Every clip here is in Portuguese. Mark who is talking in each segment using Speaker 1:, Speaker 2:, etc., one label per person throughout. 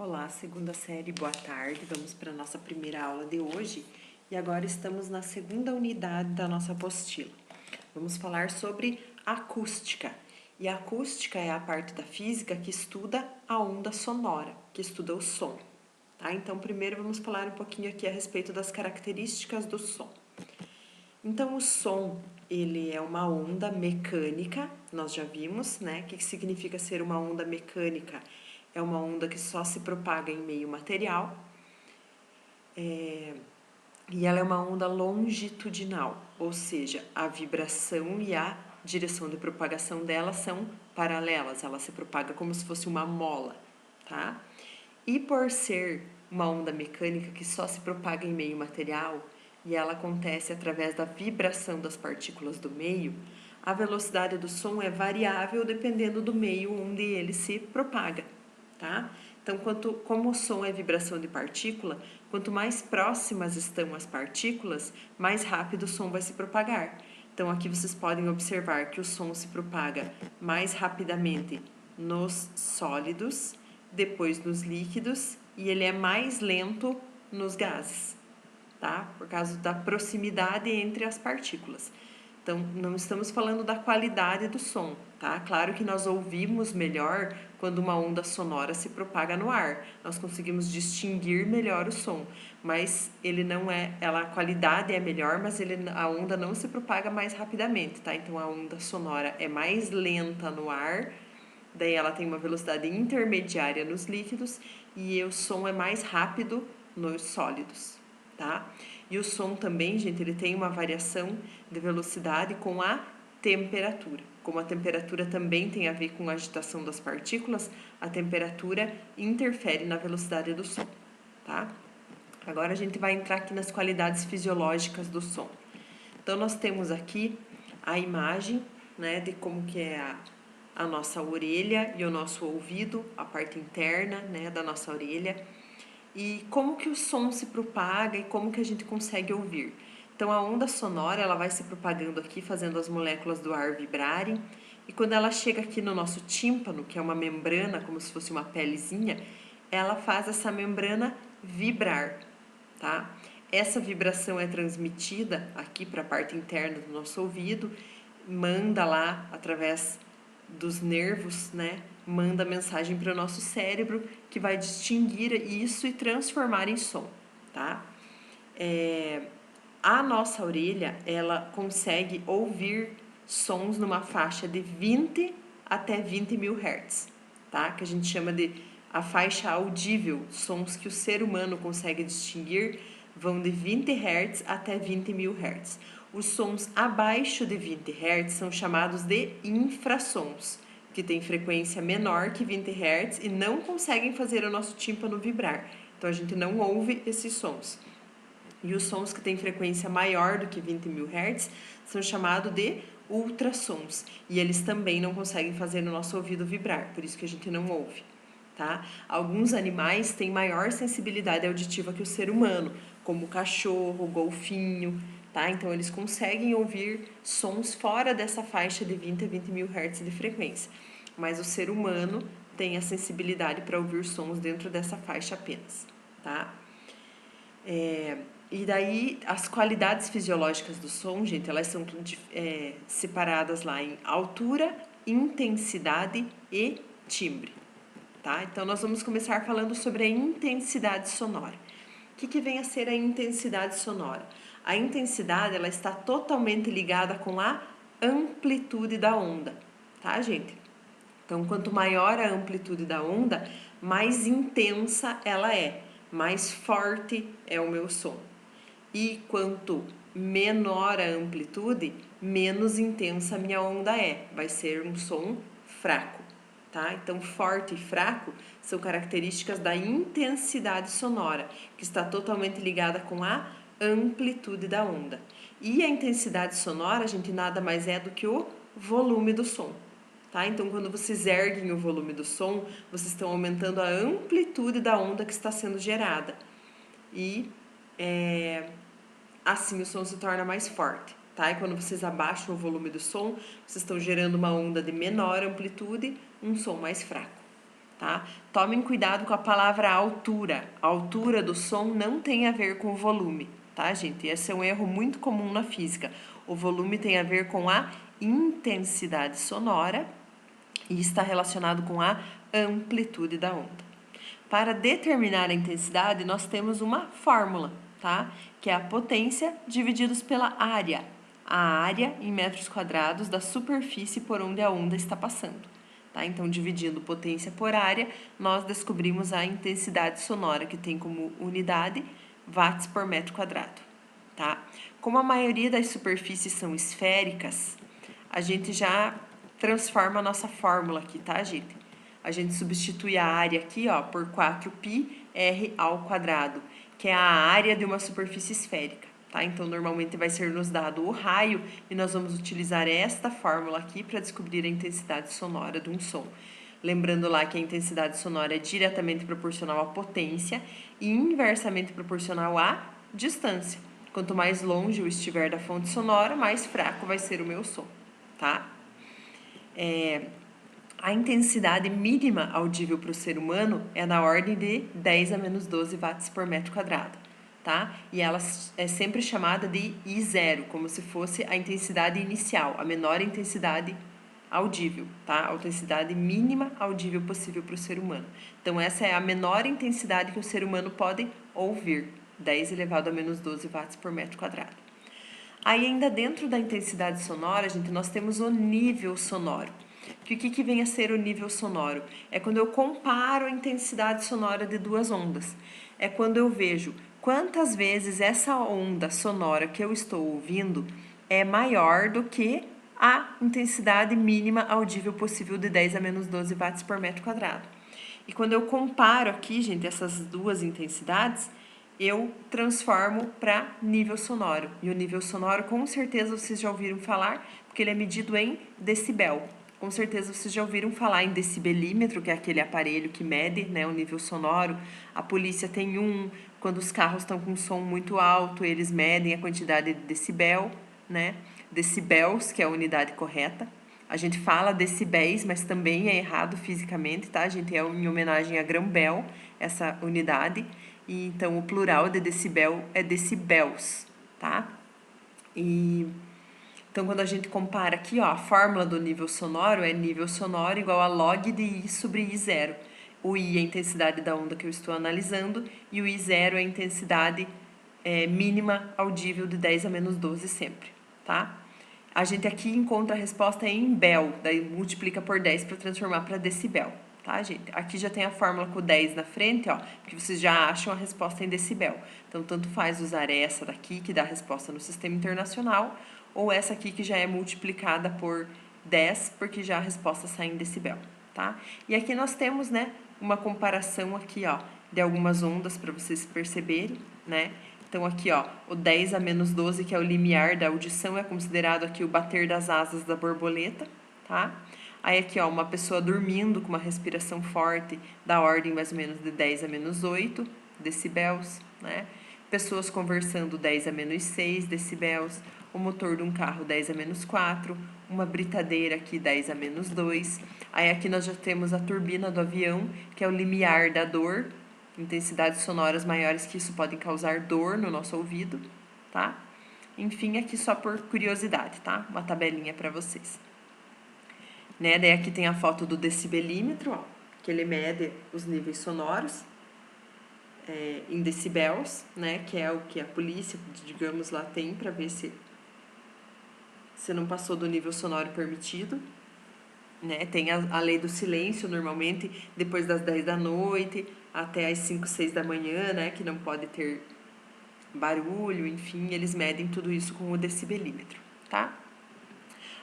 Speaker 1: Olá, segunda série, boa tarde. Vamos para a nossa primeira aula de hoje e agora estamos na segunda unidade da nossa apostila. Vamos falar sobre acústica. E a acústica é a parte da física que estuda a onda sonora, que estuda o som. Tá? Então, primeiro vamos falar um pouquinho aqui a respeito das características do som. Então, o som, ele é uma onda mecânica, nós já vimos, né? O que significa ser uma onda mecânica? É uma onda que só se propaga em meio material, e ela é uma onda longitudinal, ou seja, a vibração e a direção de propagação dela são paralelas, ela se propaga como se fosse uma mola, tá? E por ser uma onda mecânica que só se propaga em meio material e ela acontece através da vibração das partículas do meio, a velocidade do som é variável dependendo do meio onde ele se propaga, tá? Então, como o som é vibração de partícula, quanto mais próximas estão as partículas, mais rápido o som vai se propagar. Então, aqui vocês podem observar que o som se propaga mais rapidamente nos sólidos, depois nos líquidos, e ele é mais lento nos gases, tá? Por causa da proximidade entre as partículas. Então, não estamos falando da qualidade do som, tá? Claro que nós ouvimos melhor quando uma onda sonora se propaga no ar. Nós conseguimos distinguir melhor o som, mas ele não é, a qualidade é melhor, mas a onda não se propaga mais rapidamente, tá? Então, a onda sonora é mais lenta no ar, daí ela tem uma velocidade intermediária nos líquidos e o som é mais rápido nos sólidos, tá? E o som também, gente, ele tem uma variação de velocidade com a temperatura. Como a temperatura também tem a ver com a agitação das partículas, a temperatura interfere na velocidade do som, tá? Agora a gente vai entrar aqui nas qualidades fisiológicas do som. Então nós temos aqui a imagem, né, de como que é a nossa orelha e o nosso ouvido, a parte interna, né, da nossa orelha, e como que o som se propaga e como que a gente consegue ouvir. Então, a onda sonora, ela vai se propagando aqui, fazendo as moléculas do ar vibrarem, e quando ela chega aqui no nosso tímpano, que é uma membrana, como se fosse uma pelezinha, ela faz essa membrana vibrar, tá? Essa vibração é transmitida aqui para a parte interna do nosso ouvido, manda lá através dos nervos, né? Manda mensagem para o nosso cérebro que vai distinguir isso e transformar em som, tá? A nossa orelha, ela consegue ouvir sons numa faixa de 20 até 20 mil hertz, tá? Que a gente chama de a faixa audível, sons que o ser humano consegue distinguir vão de 20 Hz até 20 mil Hz. Os sons abaixo de 20 Hz são chamados de infrassons, que têm frequência menor que 20 Hz e não conseguem fazer o nosso tímpano vibrar. Então a gente não ouve esses sons. E os sons que têm frequência maior do que 20 mil Hz são chamados de ultrassons. E eles também não conseguem fazer o nosso ouvido vibrar, por isso que a gente não ouve. Tá? Alguns animais têm maior sensibilidade auditiva que o ser humano, como o cachorro, o golfinho, tá? Então eles conseguem ouvir sons fora dessa faixa de 20 a 20 mil Hz de frequência, mas o ser humano tem a sensibilidade para ouvir sons dentro dessa faixa apenas, tá? E daí as qualidades fisiológicas do som, gente, elas são separadas lá em altura, intensidade e timbre. Tá? Então, nós vamos começar falando sobre a intensidade sonora. O que vem a ser a intensidade sonora? A intensidade, ela está totalmente ligada com a amplitude da onda, tá, gente? Então, quanto maior a amplitude da onda, mais intensa ela é, mais forte é o meu som. E quanto menor a amplitude, menos intensa a minha onda é, vai ser um som fraco. Tá? Então, forte e fraco são características da intensidade sonora, que está totalmente ligada com a amplitude da onda. E a intensidade sonora, a gente nada mais é do que o volume do som. Tá? Então, quando vocês erguem o volume do som, vocês estão aumentando a amplitude da onda que está sendo gerada. E assim o som se torna mais forte. Tá? E quando vocês abaixam o volume do som, vocês estão gerando uma onda de menor amplitude, um som mais fraco. tá? Tomem cuidado com a palavra altura. A altura do som não tem a ver com o volume, tá, gente? Esse é um erro muito comum na física. O volume tem a ver com a intensidade sonora e está relacionado com a amplitude da onda. Para determinar a intensidade, nós temos uma fórmula, tá? Que é a potência divididos pela área. A área em metros quadrados da superfície por onde a onda está passando. Tá? Então, dividindo potência por área, nós descobrimos a intensidade sonora, que tem como unidade watts por metro quadrado. Tá? Como a maioria das superfícies são esféricas, a gente já transforma a nossa fórmula aqui, tá, gente? A gente substitui a área aqui, ó, por 4πr ao quadrado, que é a área de uma superfície esférica, tá? Então, normalmente vai ser nos dado o raio e nós vamos utilizar esta fórmula aqui para descobrir a intensidade sonora de um som. Lembrando lá que a intensidade sonora é diretamente proporcional à potência e inversamente proporcional à distância. Quanto mais longe eu estiver da fonte sonora, mais fraco vai ser o meu som, tá? A intensidade mínima audível para o ser humano é na ordem de 10 a menos 12 watts por metro quadrado, tá? E ela é sempre chamada de I0, como se fosse a intensidade inicial, a menor intensidade audível, tá? A intensidade mínima audível possível para o ser humano. Então, essa é a menor intensidade que o ser humano pode ouvir, 10 elevado a menos 12 watts por metro quadrado. Aí, ainda dentro da intensidade sonora, gente, nós temos o nível sonoro. Que o que vem a ser o nível sonoro? É quando eu comparo a intensidade sonora de duas ondas. É quando eu vejo quantas vezes essa onda sonora que eu estou ouvindo é maior do que a intensidade mínima audível possível de 10 a menos 12 watts por metro quadrado. E quando eu comparo aqui, gente, essas duas intensidades, eu transformo para nível sonoro. E o nível sonoro, com certeza, vocês já ouviram falar, porque ele é medido em decibel. Com certeza vocês já ouviram falar em decibelímetro, que é aquele aparelho que mede, né, o nível sonoro. A polícia tem um, quando os carros estão com som muito alto, eles medem a quantidade de decibel, né? Decibels, que é a unidade correta. A gente fala decibéis, mas também é errado fisicamente, tá? A gente é em homenagem a Grão-Bel, essa unidade. E então o plural de decibel é decibels, tá? Então, quando a gente compara aqui, ó, a fórmula do nível sonoro é nível sonoro igual a log de I sobre I0. O I é a intensidade da onda que eu estou analisando e o I0 é a intensidade mínima audível de 10 a menos 12 sempre, tá? A gente aqui encontra a resposta em Bel, daí multiplica por 10 para transformar para decibel, tá, gente? Aqui já tem a fórmula com 10 na frente, ó, porque vocês já acham a resposta em decibel. Então, tanto faz usar essa daqui, que dá a resposta no sistema internacional, ou essa aqui que já é multiplicada por 10, porque já a resposta sai em decibel, tá? E aqui nós temos, né, uma comparação aqui, ó, de algumas ondas para vocês perceberem, né? Então aqui, ó, o 10 a menos 12, que é o limiar da audição, é considerado aqui o bater das asas da borboleta, tá? Aí aqui, ó, uma pessoa dormindo com uma respiração forte, da ordem mais ou menos de 10 a menos 8 decibels, né? Pessoas conversando 10 a menos 6 decibels, o motor de um carro 10 a menos 4, uma britadeira aqui 10 a menos 2. Aí aqui nós já temos a turbina do avião, que é o limiar da dor, intensidades sonoras maiores que isso podem causar dor no nosso ouvido, tá? Enfim, aqui só por curiosidade, tá? Uma tabelinha para vocês. Né? Daí aqui tem a foto do decibelímetro, ó, que ele mede os níveis sonoros em decibels, né? Que é o que a polícia, digamos, lá tem para ver se não passou do nível sonoro permitido, né? Tem a lei do silêncio, normalmente, depois das 10 da noite até as 5, 6 da manhã, né? Que não pode ter barulho, enfim, eles medem tudo isso com o decibelímetro, tá?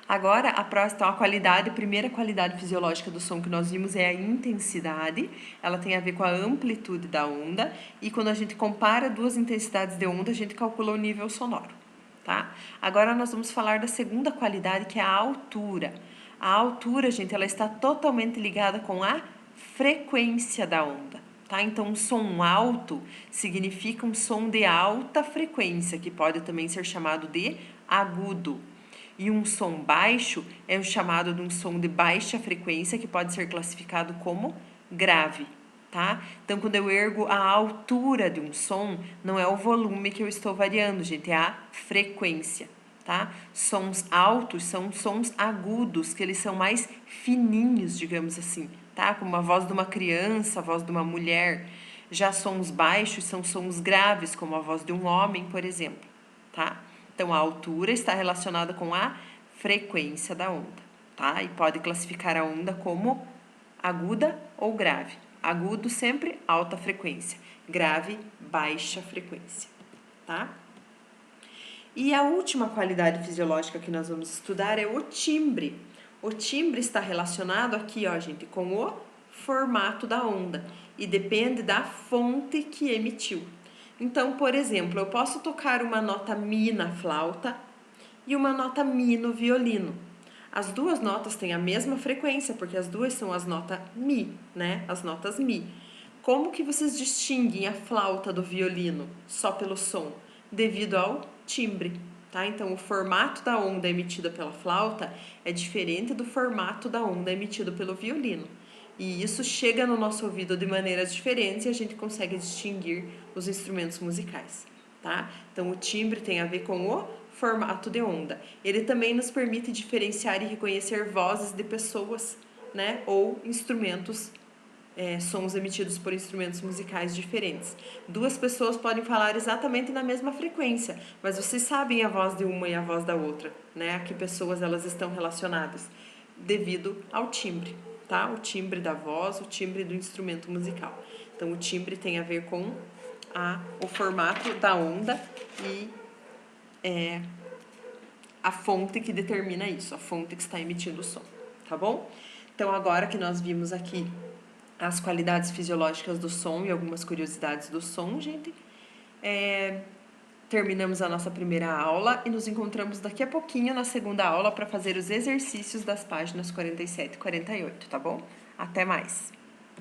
Speaker 1: Agora, a próxima, então, a primeira qualidade fisiológica do som que nós vimos é a intensidade. Ela tem a ver com a amplitude da onda. E quando a gente compara duas intensidades de onda, a gente calcula o nível sonoro, tá? Agora, nós vamos falar da segunda qualidade, que é a altura. A altura, gente, ela está totalmente ligada com a frequência da onda, tá? Então, um som alto significa um som de alta frequência, que pode também ser chamado de agudo. E um som baixo é o chamado de um som de baixa frequência, que pode ser classificado como grave, tá? Então, quando eu ergo a altura de um som, não é o volume que eu estou variando, gente, é a frequência, tá? Sons altos são sons agudos, que eles são mais fininhos, digamos assim, tá? Como a voz de uma criança, a voz de uma mulher. Já sons baixos são sons graves, como a voz de um homem, por exemplo, tá? Então, a altura está relacionada com a frequência da onda, tá? E pode classificar a onda como aguda ou grave. Agudo sempre alta frequência, grave baixa frequência, tá? E a última qualidade fisiológica que nós vamos estudar é o timbre. O timbre está relacionado aqui, ó, gente, com o formato da onda e depende da fonte que emitiu. Então, por exemplo, eu posso tocar uma nota mi na flauta e uma nota mi no violino. As duas notas têm a mesma frequência, porque as duas são as notas mi, né? As notas mi. Como que vocês distinguem a flauta do violino só pelo som? Devido ao timbre, tá? Então, o formato da onda emitida pela flauta é diferente do formato da onda emitido pelo violino. E isso chega no nosso ouvido de maneiras diferentes e a gente consegue distinguir os instrumentos musicais, tá? Então, o timbre tem a ver com o formato de onda. Ele também nos permite diferenciar e reconhecer vozes de pessoas, né? Ou instrumentos, sons emitidos por instrumentos musicais diferentes. Duas pessoas podem falar exatamente na mesma frequência, mas vocês sabem a voz de uma e a voz da outra, né? A que pessoas elas estão relacionadas, devido ao timbre, tá? O timbre da voz, o timbre do instrumento musical. Então, o timbre tem a ver com o formato da onda e a fonte que determina isso, a fonte que está emitindo o som, tá bom? Então, agora que nós vimos aqui as qualidades fisiológicas do som e algumas curiosidades do som, gente, terminamos a nossa primeira aula e nos encontramos daqui a pouquinho na segunda aula para fazer os exercícios das páginas 47 e 48, tá bom? Até mais!